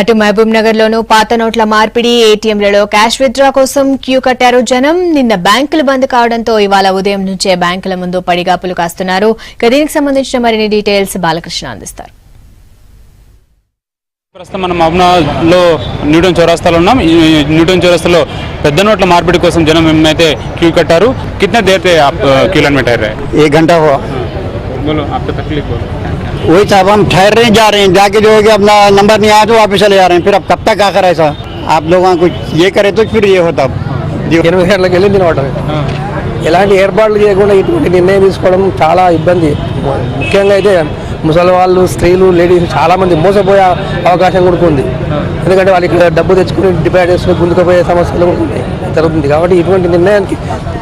అటు మహబూబ్ నగర్ లోను పాత నోట్ల మార్పిడి ఏటీఎంలలో క్యాష్ విత్డ్రా కోసం క్యూ కట్టారు జనం. నిన్న బ్యాంకులు బంద్ కావడంతో ఇవాళ ఉదయం నుంచే బ్యాంకుల ముందు పడిగాపులు కాస్తున్నారు. దీనికి సంబంధించిన మరిన్ని డీటెయిల్స్ బాలకృష్ణ అందిస్తారు. ప్రస్తుతం మనం మహబూబ్నగర్లో న్యూటన్ చౌరస్తాలో ఉన్నాం. ఈ న్యూటన్ చౌరస్తాలో పెద్ద నోట్ల మార్పిడి కోసం జనం అయితే క్యూ కట్టారు. कितना देर से आप क्यू लाइन में ठहर रहे हैं? 1 घंटा हुआ। बोलो, आपको तकलीफ बोलो। वही साहब, हम ठहर रहे जा रहे हैं, जाके जो है कि अपना नंबर नहीं आया तो वापस चले जा रहे हैं। फिर अब कब तक आकर ऐसा आप लोग कुछ ये करे तो फिर ये होता. 8 గంటలకు వెళ్ళింది అనమాట. ఎలాంటి ఏర్పాట్లు చేయకుండా ఇటువంటి నిర్ణయం తీసుకోవడం చాలా ఇబ్బంది. ముఖ్యంగా అయితే ముసలి వాళ్ళు, స్త్రీలు, లేడీస్ చాలా మంది మోసపోయే అవకాశం కూడా ఉంది. ఎందుకంటే వాళ్ళు ఇక్కడ డబ్బు తెచ్చుకుని డిపాజిట్ చేసుకుని గుంజుకుపోయే సమస్యలు కూడా ఉన్నాయి జరుగుతుంది. కాబట్టి ఇటువంటి నిర్ణయానికి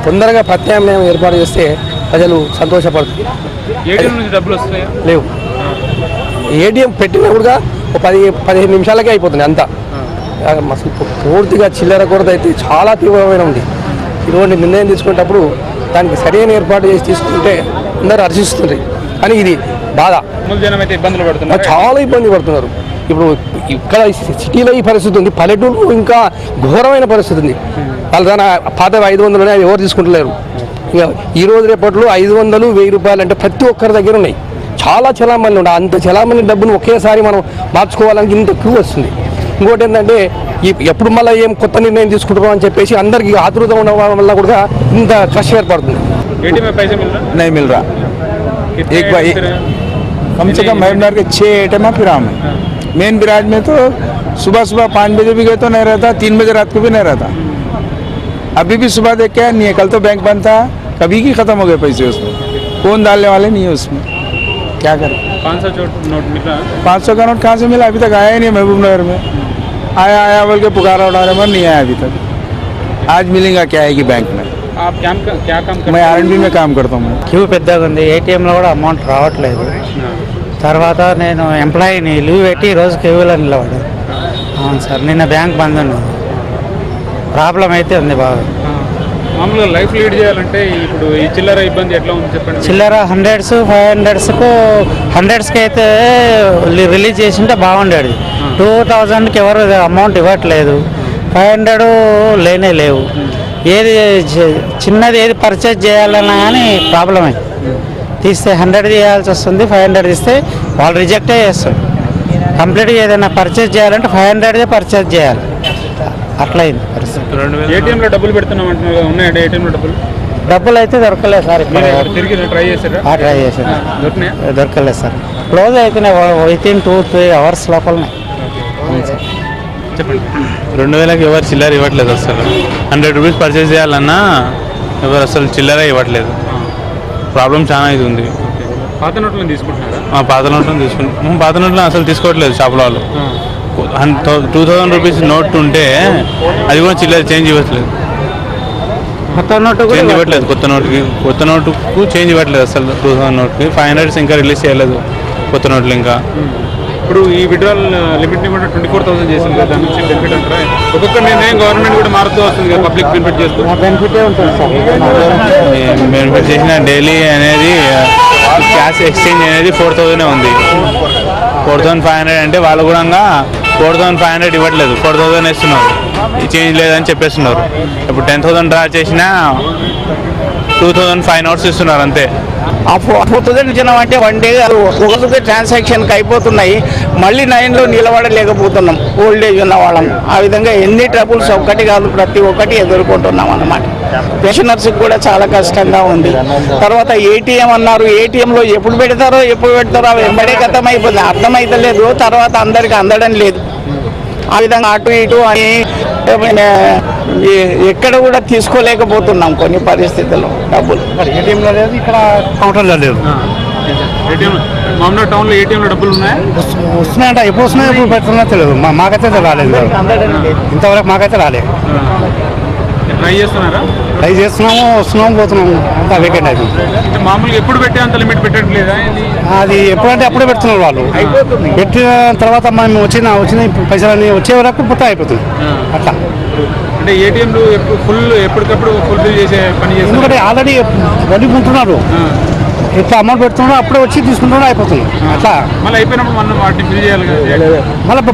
తొందరగా ప్రత్యామ్నాయం ఏర్పాటు చేస్తే ప్రజలు సంతోషపడుతుంది. లేవు, ఏటీఎం పెట్టినా కూడా 10-15 నిమిషాలకే అయిపోతుంది అంతా. అసలు పూర్తిగా చిల్లర కొరత అయితే చాలా తీవ్రమైన ఉంది. ఇటువంటి నిర్ణయం తీసుకునేటప్పుడు దానికి సరైన ఏర్పాటు చేసి తీసుకుంటే అందరూ హర్షిస్తుంది. కానీ ఇది బాధ, చాలా ఇబ్బంది పడుతున్నారు. ఇప్పుడు ఇక్కడ సిటీలో ఈ పరిస్థితి ఉంది, పల్లెటూరు ఇంకా ఘోరమైన పరిస్థితి ఉంది. వాళ్ళ దాని పాత 500 ఎవరు తీసుకుంటలేరు. ఇంకా ఈ రోజు రేపట్లో 500, 1000 రూపాయలు అంటే ప్రతి ఒక్కరి దగ్గర ఉన్నాయి. చాలా చలామణి ఉన్నాయి. అంత చలామణి డబ్బును ఒకేసారి మనం మార్చుకోవాలని ఇంత క్యూ వస్తుంది. ఇంకోటి ఏంటంటే ఎప్పుడు మళ్ళీ ఏం కొత్త నిర్ణయం తీసుకుంటున్నాం అని చెప్పేసి అందరికీ ఆతృత ఉండడం వల్ల కూడా ఇంత కష్టం ఏర్పడుతుంది. नहीं मिल रहा। एक बार कम से कम महीमनगर के 6 एटीएम है पिराम में। मेन बिराज में तो सुबह 5 बजे भी गए तो नहीं रहता, 3 बजे रात को भी नहीं रहता। अभी भी सुबह देख के नहीं है, कल तो बैंक बंद था, कभी की खत्म हो गए पैसे उसमें, कौन डालने वाले नहीं है उसमें, क्या करें। 500 नोट मिला, 500 का नोट कहाँ से मिला? अभी तक आया ही नहीं महबूब नगर में। आया बोल के पुकारा उठा रहे, नहीं आया अभी तक। आज मिलेगा क्या है कि बैंक में। आप क्या काम करते? मैं R&B में काम करता हूँ। క్యూ పెద్దగా ఉంది, ఏటీఎంలో కూడా అమౌంట్ రావట్లేదు. తర్వాత నేను ఎంప్లాయీని లీవ్ పెట్టి రోజు క్యూలో నిలబడ్డాను. అవును సార్, నిన్న బ్యాంక్ బంద్ ఉన్నది. ప్రాబ్లం అయితే ఉంది బాగా. మామూలుగా లైఫ్ లీడ్ చేయాలంటే ఇప్పుడు ఈ చిల్లర ఇబ్బంది ఎట్లా ఉంది చెప్పండి. చిల్లర 100s 500sకు 100sకి అయితే రిలీజ్ చేసింటే బాగుండేది. 2000కి ఎవరు అమౌంట్ ఇవ్వట్లేదు. 500 లేనే లేవు. ఏది చిన్నది ఏది పర్చేజ్ చేయాలన్నా కానీ ప్రాబ్లమే. తీస్తే 100 చేయాల్సి వస్తుంది, 500 తీస్తే వాళ్ళు రిజెక్టే చేస్తారు. కంప్లీట్గా ఏదైనా పర్చేజ్ చేయాలంటే 500 పర్చేజ్ చేయాలి. అట్లయింది పరిస్థితి. ఏటీఎంలో డబ్బులు పెడుతున్నాం అంటున్నారు, ఉన్నాయండి ఏటీఎంలో డబ్బులు అయితే దొరకలేదు సార్. తిరిగి ట్రై చేశారా? ట్రై చేశాను, దొరకలేదు సార్. క్లోజ్ అయితేనే వితిన్ 2-3 అవర్స్ లోపలనే. చెప్పండి. 2000కి ఎవరు చిల్లర ఇవ్వట్లేదు అసలు. 100 రూపీస్ పర్చేస్ చేయాలన్నా ఎవరు అసలు చిల్లర ఇవ్వట్లేదు. ప్రాబ్లం చాలా ఇది ఉంది. పాత నోట్లను తీసుకుంటున్నారా? పాత నోట్లను తీసుకుంటాం. పాత నోట్లను అసలు తీసుకోవట్లేదు షాపుల వాళ్ళు. 2000 రూపీస్ నోట్ ఉంటే అది కూడా చిల్లర చేంజ్ ఇవ్వట్లేదు. కొత్త నోటు చేంజ్ ఇవ్వట్లేదు. కొత్త నోటుకు చేంజ్ ఇవ్వట్లేదు అసలు. 2000 నోట్కి 500 ఇంకా రిలీజ్ చేయలేదు కొత్త నోట్లు. ఇంకా ఇప్పుడు ఈ విడ్రాల్ లిమిట్ని కూడా 24,000 చేసింది కదా, దాని నుంచి బెనిఫిట్ అంటారా? ఒక్కొక్క నిర్ణయం గవర్నమెంట్ కూడా మారుతూ వస్తుంది కదా, పబ్లిక్ బెనిఫిట్ చేస్తూ. బెనిఫిటే ఉంటుంది సార్. బెనిఫిట్ చేసిన డైలీ అనేది క్యాష్ ఎక్స్చేంజ్ అనేది 4,000 ఉంది. 4,500 అంటే వాళ్ళు కూడా 4,500 ఇవ్వట్లేదు, 4,000 ఇస్తున్నారు. చేంజ్ లేదని చెప్పేస్తున్నారు. ఇప్పుడు 10,000 డ్రా చేసినా 2,005 నోట్స్ ఇస్తున్నారు అంతే. ఆ 4,000 ఇచ్చినామంటే 1 డే ఒక ట్రాన్సాక్షన్కి అయిపోతున్నాయి. మళ్ళీ 9లో నిలబడలేకపోతున్నాం ఓల్డేజ్ ఉన్న వాళ్ళం. ఆ విధంగా ఎన్ని ట్రబుల్స్ ఒక్కటి కాదు ప్రతి ఒక్కటి ఎదుర్కొంటున్నాం అన్నమాట. పెన్షనర్స్కి కూడా చాలా కష్టంగా ఉంది. తర్వాత ఏటీఎం అన్నారు, ఏటీఎంలో ఎప్పుడు పెడతారో అవి వెంబడే గతం అయిపోతుంది, అర్థమైతలేదు. తర్వాత అందరికి అందడం లేదు. ఆ విధంగా అటు ఇటు అని ఎక్కడ కూడా తీసుకోలేకపోతున్నాం కొన్ని పరిస్థితుల్లో డబ్బులు. ఏటీఎంలో లేదు, ఇక్కడ కౌంటర్లో లేదు. మామూలు టౌన్లో ఏటీఎంలో డబ్బులు ఉన్నాయా? వస్తున్నాయంట. ఎప్పుడు వస్తున్నాయో ఎప్పుడు పెడుతున్నా తెలియదు. మాకైతే రాలేదు, ఇంతవరకు మాకైతే రాలేదు. ట్రై చేస్తున్నారా? ట్రై చేస్తున్నాము, వస్తున్నాము, పోతున్నాము. అంతా వేకెంట్ అయిపోయింది. మామూలుగా ఎప్పుడు పెట్టే అంత లిమిట్ పెట్టట్లేదా? అది ఎప్పుడంటే అప్పుడే పెడుతున్నారు వాళ్ళు. పెట్టిన తర్వాత మేము వచ్చిన పైసలన్నీ వచ్చే వరకు మొత్తం అయిపోతుంది అట్లా. అంటే ఏటీఎంలు ఎప్పటికప్పుడు ఫుల్ఫిల్ చేసే పని చేస్తారు. ఎందుకంటే ఆల్రెడీ వడ్డీ ఉంటున్నారు. ఎట్లా అమౌంట్ పెడుతున్నారో అప్పుడే వచ్చి తీసుకుంటున్నా అయిపోతుంది అట్లా. మళ్ళీ అయిపోయినప్పుడు మనం వాటిని ఫిల్ చేయాలి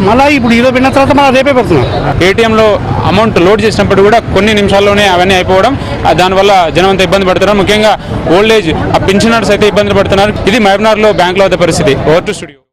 మళ్ళీ ఇప్పుడు ఈరోజు పెట్టిన తర్వాత మళ్ళీ రేపే పెడుతున్నాం. ఏటీఎంలో అమౌంట్ లోడ్ చేసినప్పుడు కూడా కొన్ని నిమిషాల్లోనే అవన్నీ అయిపోవడం, దానివల్ల జనం అంతా ఇబ్బంది పడుతున్నారు. ముఖ్యంగా ఓల్డ్ ఏజ్ ఆ పెన్షనర్స్ అయితే ఇబ్బంది పడుతున్నారు. ఇది మహబూబ్నగర్లో బ్యాంకులో వద్ద పరిస్థితి. Over to studio.